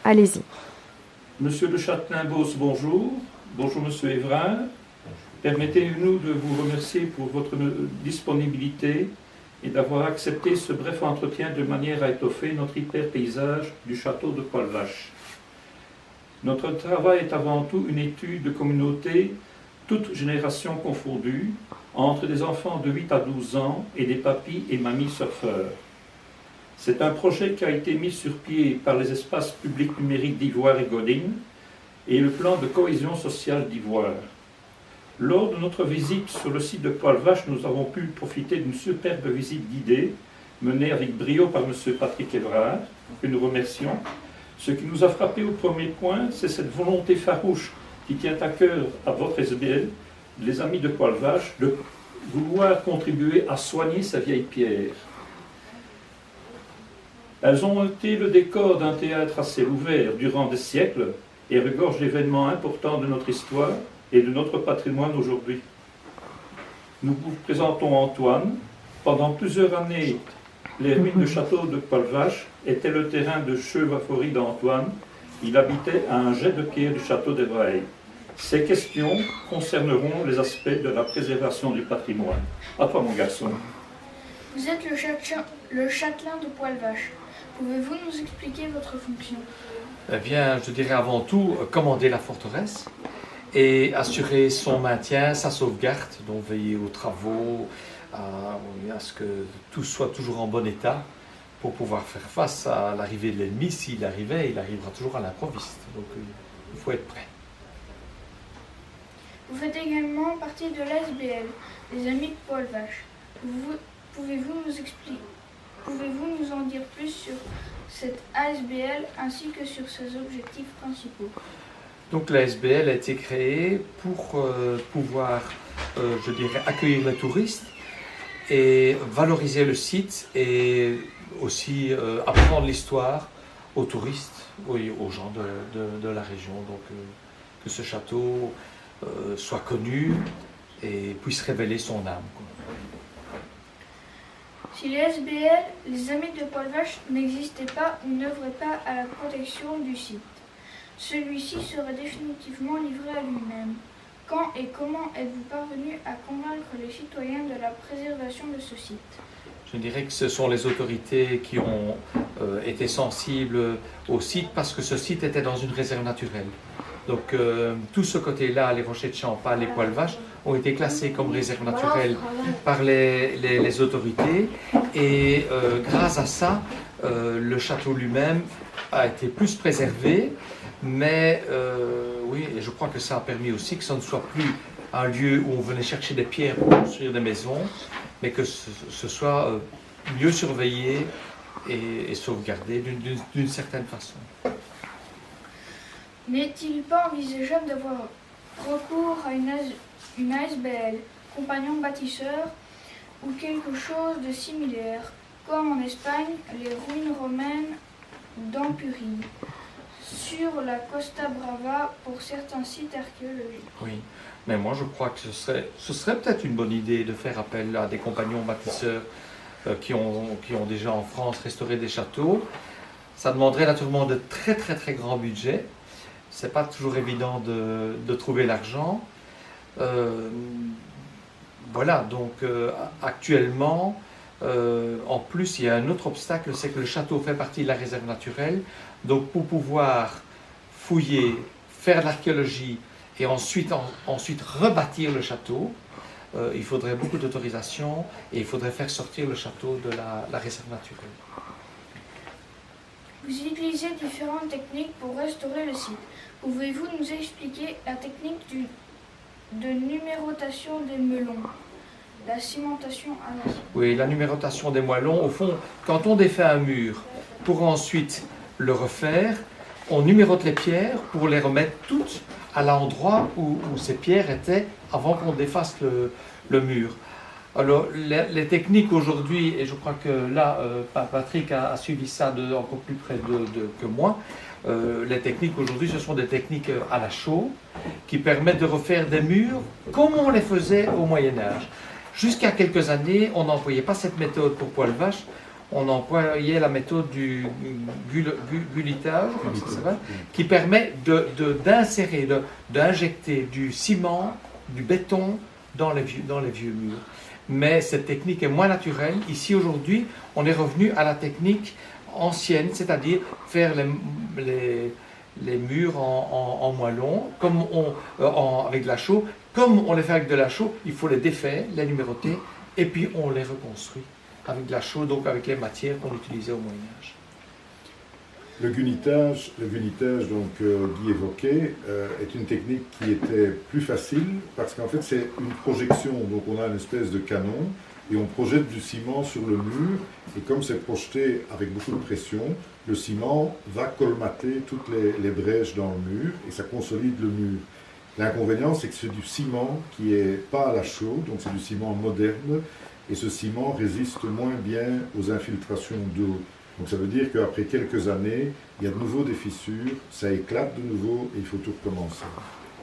Allez-y. Monsieur le Châtelain-Beauce, bonjour. Bonjour Monsieur Évrard. Permettez-nous de vous remercier pour votre disponibilité et d'avoir accepté ce bref entretien de manière à étoffer notre hyper-paysage du château de Poil-Vache. Notre travail est avant tout une étude de communauté, toutes générations confondues, entre des enfants de 8 à 12 ans et des papis et mamies surfeurs. C'est un projet qui a été mis sur pied par les espaces publics numériques d'Ivoire et Godine et le plan de cohésion sociale d'Ivoire. Lors de notre visite sur le site de Poil-Vache, nous avons pu profiter d'une superbe visite guidée menée avec brio par M. Patrick Évrard, que nous remercions. Ce qui nous a frappé au premier point, c'est cette volonté farouche qui tient à cœur à votre SBL, les amis de Poil-Vache, de vouloir contribuer à soigner sa vieille pierre. Elles ont été le décor d'un théâtre à ciel ouvert durant des siècles et regorgent d'événements importants de notre histoire et de notre patrimoine aujourd'hui. Nous vous présentons Antoine. Pendant plusieurs années, les ruines du château de Poil-Vache étaient le terrain de chevauferie d'Antoine. Il habitait à un jet de pierre du château d'Évrailles. Ces questions concerneront les aspects de la préservation du patrimoine. À toi, mon garçon. Vous êtes le châtelain de Poil-Vache. Pouvez-vous nous expliquer votre fonction? Eh bien, je dirais avant tout commander la forteresse et assurer son maintien, sa sauvegarde, donc veiller aux travaux, à ce que tout soit toujours en bon état pour pouvoir faire face à l'arrivée de l'ennemi. S'il arrivait, il arrivera toujours à l'improviste. Donc, il faut être prêt. Vous faites également partie de l'ASBL, les Amis de Poil-Vache. Pouvez-vous nous en dire plus sur cette ASBL ainsi que sur ses objectifs principaux? Donc la SBL a été créée pour pouvoir, je dirais, accueillir les touristes et valoriser le site et aussi apprendre l'histoire aux touristes, oui, aux gens de la région. Donc que ce château soit connu et puisse révéler son âme, quoi. Si les SBL, les Amis de Poil-Vache, n'existaient pas ou n'œuvraient pas à la protection du site, celui-ci serait définitivement livré à lui-même. Quand et comment êtes-vous parvenu à convaincre les citoyens de la préservation de ce site? Je dirais que ce sont les autorités qui ont été sensibles au site parce que ce site était dans une réserve naturelle. Donc tout ce côté-là, les rochers de Champal, les Poil-Vache, ont été classés comme réserve naturelle par les autorités. Et grâce à ça, le château lui-même a été plus préservé. Mais oui, et je crois que ça a permis aussi que ce ne soit plus un lieu où on venait chercher des pierres pour construire des maisons, mais que ce soit mieux surveillé et sauvegardé d'une certaine façon. N'est-il pas envisageable d'avoir recours à une ASBL, compagnon bâtisseur, ou quelque chose de similaire, comme en Espagne, les ruines romaines d'Ampurie, sur la Costa Brava pour certains sites archéologiques? Oui, mais moi je crois que ce serait peut-être une bonne idée de faire appel à des compagnons bâtisseurs qui ont déjà en France restauré des châteaux. Ça demanderait naturellement de très très très grands budgets. C'est pas toujours évident de trouver l'argent. Voilà, donc actuellement, en plus, il y a un autre obstacle, c'est que le château fait partie de la réserve naturelle. Donc pour pouvoir fouiller, faire de l'archéologie et ensuite rebâtir le château, il faudrait beaucoup d'autorisation et il faudrait faire sortir le château de la réserve naturelle. Vous utilisez différentes techniques pour restaurer le site. Pouvez-vous nous expliquer la technique de numérotation des melons, la cimentation à la cime? Oui, la numérotation des moellons, au fond, quand on défait un mur pour ensuite le refaire, on numérote les pierres pour les remettre toutes à l'endroit où ces pierres étaient avant qu'on défasse le mur. Alors, les techniques aujourd'hui, et je crois que là, Patrick a suivi ça encore plus près que moi, les techniques aujourd'hui, ce sont des techniques à la chaux qui permettent de refaire des murs comme on les faisait au Moyen-Âge. Jusqu'à quelques années, on n'employait pas cette méthode pour Poil-Vache, on employait la méthode du gullitage, qui permet d'insérer, d'injecter du ciment, du béton dans les vieux murs. Mais cette technique est moins naturelle. Ici, aujourd'hui, on est revenu à la technique ancienne, c'est-à-dire faire les murs en moellon, comme avec de la chaux. Comme on les fait avec de la chaux, il faut les défaire, les numéroter, et puis on les reconstruit avec de la chaux, donc avec les matières qu'on utilisait au Moyen-Âge. Le gunitage donc, Guy évoquait, est une technique qui était plus facile parce qu'en fait c'est une projection, donc on a une espèce de canon et on projette du ciment sur le mur et comme c'est projeté avec beaucoup de pression, le ciment va colmater toutes les brèches dans le mur et ça consolide le mur. L'inconvénient c'est que c'est du ciment qui n'est pas à la chaux, donc c'est du ciment moderne et ce ciment résiste moins bien aux infiltrations d'eau. Donc ça veut dire qu'après quelques années, il y a de nouveau des fissures, ça éclate de nouveau et il faut tout recommencer.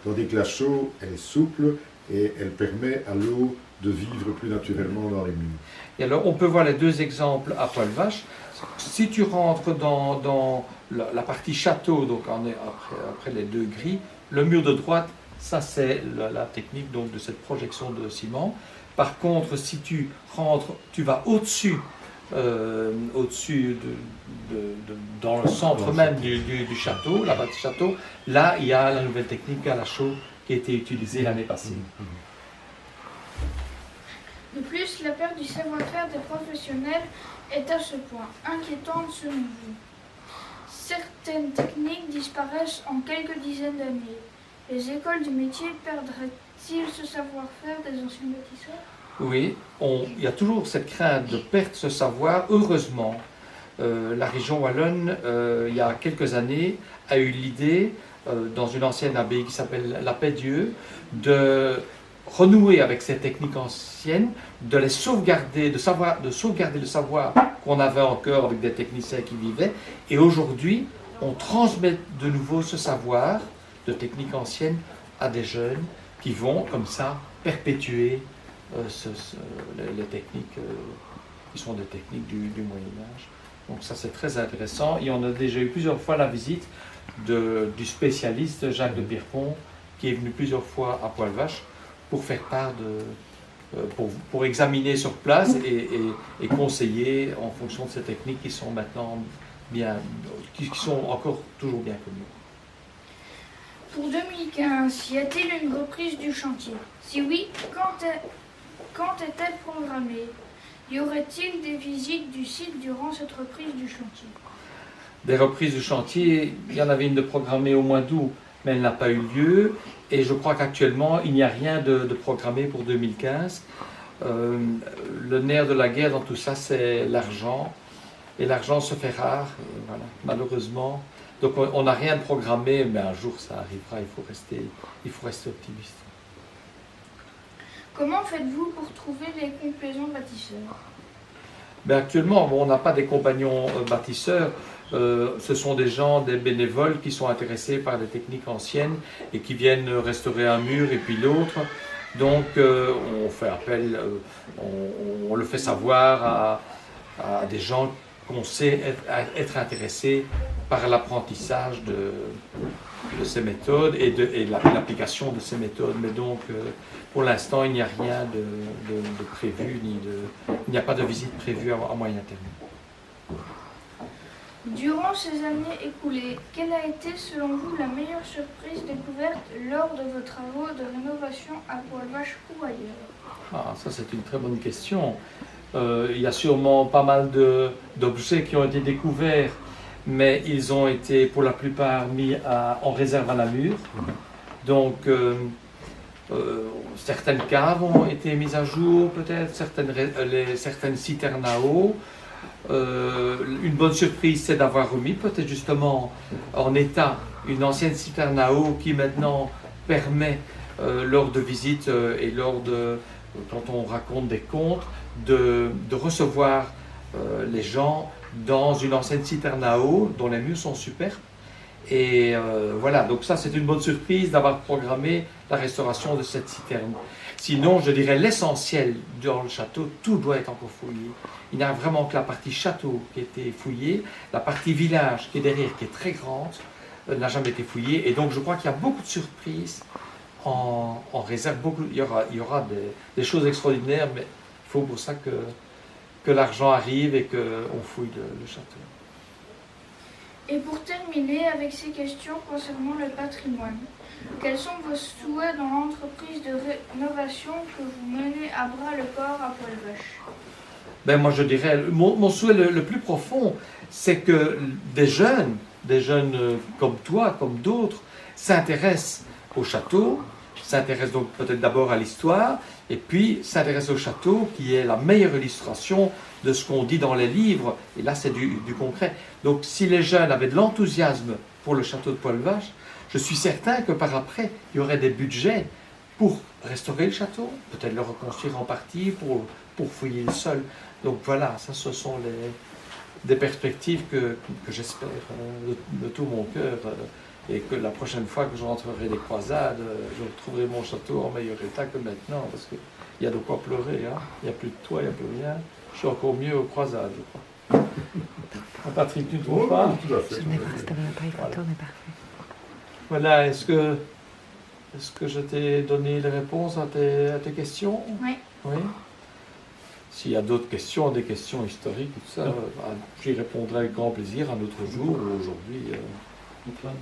Tandis que la chaux, elle est souple et elle permet à l'eau de vivre plus naturellement dans les murs. Et alors on peut voir les deux exemples à poil vache. Si tu rentres dans la partie château, donc après les deux grilles, le mur de droite, ça c'est la technique donc, de cette projection de ciment. Par contre, si tu rentres, tu vas au-dessus dans le centre même du château, la bâtisse château, là il y a la nouvelle technique à la chaux qui a été utilisée l'année passée. De plus, la perte du savoir-faire des professionnels est à ce point inquiétante selon vous. Certaines techniques disparaissent en quelques dizaines d'années. Les écoles du métier perdraient-ils ce savoir-faire des anciens bâtisseurs ? Oui, il y a toujours cette crainte de perdre ce savoir. Heureusement, la région wallonne, il y a quelques années, a eu l'idée, dans une ancienne abbaye qui s'appelle la Paix-Dieu, de renouer avec ces techniques anciennes, de les sauvegarder, de sauvegarder le savoir qu'on avait encore avec des techniciens qui vivaient. Et aujourd'hui, on transmet de nouveau ce savoir de techniques anciennes à des jeunes qui vont, comme ça, perpétuer les techniques qui sont des techniques du Moyen-Âge. Donc ça c'est très intéressant et on a déjà eu plusieurs fois la visite du spécialiste Jacques de Pierrepont qui est venu plusieurs fois à Poil-Vache pour faire part pour examiner sur place et conseiller en fonction de ces techniques qui sont maintenant qui sont encore toujours bien connues. Pour 2015, y a-t-il une reprise du chantier? Si oui, quand est-elle programmée? Y aurait-il des visites du site durant cette reprise du chantier? Des reprises du chantier, il y en avait une de programmée au mois d'août, mais elle n'a pas eu lieu. Et je crois qu'actuellement, il n'y a rien de programmé pour 2015. Le nerf de la guerre dans tout ça, c'est l'argent. Et l'argent se fait rare, voilà, malheureusement. Donc on n'a rien de programmé, mais un jour ça arrivera, il faut rester optimiste. Comment faites-vous pour trouver les complaisants bâtisseurs? Actuellement, on n'a pas des compagnons bâtisseurs. Ce sont des gens, des bénévoles qui sont intéressés par des techniques anciennes et qui viennent restaurer un mur et puis l'autre. Donc on fait appel, on le fait savoir à des gens qu'on sait être intéressés par l'apprentissage de ces méthodes et l'application de ces méthodes. Mais donc, pour l'instant, il n'y a rien de prévu, il n'y a pas de visite prévue à moyen terme. Durant ces années écoulées, quelle a été, selon vous, la meilleure surprise découverte lors de vos travaux de rénovation à Poil-Vache ou ailleurs? Ça, c'est une très bonne question. Il y a sûrement pas mal d'objets qui ont été découverts, mais ils ont été pour la plupart mis en réserve à Namur. Donc certaines caves ont été mises à jour, peut-être, certaines citernes à eau. Une bonne surprise, c'est d'avoir remis peut-être justement en état une ancienne citerne à eau qui maintenant permet, lors de visites et quand on raconte des contes, de recevoir les gens dans une ancienne citerne à eau dont les murs sont superbes Et voilà, donc ça c'est une bonne surprise d'avoir programmé la restauration de cette citerne. Sinon, je dirais l'essentiel dans le château, tout doit être encore fouillé. Il n'y a vraiment que la partie château qui a été fouillée, la partie village qui est derrière, qui est très grande, n'a jamais été fouillée. Et donc je crois qu'il y a beaucoup de surprises en réserve. Il y aura des choses extraordinaires, mais il faut pour ça que l'argent arrive et qu'on fouille le château. Et pour terminer avec ces questions concernant le patrimoine, quels sont vos souhaits dans l'entreprise de rénovation que vous menez à bras le corps à Poil-Vache? Ben moi je dirais, mon souhait le plus profond, c'est que des jeunes comme toi, comme d'autres, s'intéressent au château, s'intéressent donc peut-être d'abord à l'histoire, et puis s'intéressent au château qui est la meilleure illustration de ce qu'on dit dans les livres, et là c'est du concret. Donc si les jeunes avaient de l'enthousiasme pour le château de Poil-Vache, je suis certain que par après, il y aurait des budgets pour restaurer le château, peut-être le reconstruire en partie, pour fouiller le sol. Donc voilà, ça ce sont des perspectives que j'espère de tout mon cœur, et que la prochaine fois que je rentrerai des croisades, je retrouverai mon château en meilleur état que maintenant, parce qu'il y a de quoi pleurer, hein. Il n'y a plus de toit, il n'y a plus rien. Je suis encore mieux aux croisades, je crois. Patrick, tu ne trouves pas? Tout à fait. Voilà, est-ce que je t'ai donné les réponses à tes questions? Oui. Oui. S'il y a d'autres questions, des questions historiques, tout ça, j'y répondrai avec grand plaisir un autre jour ou aujourd'hui.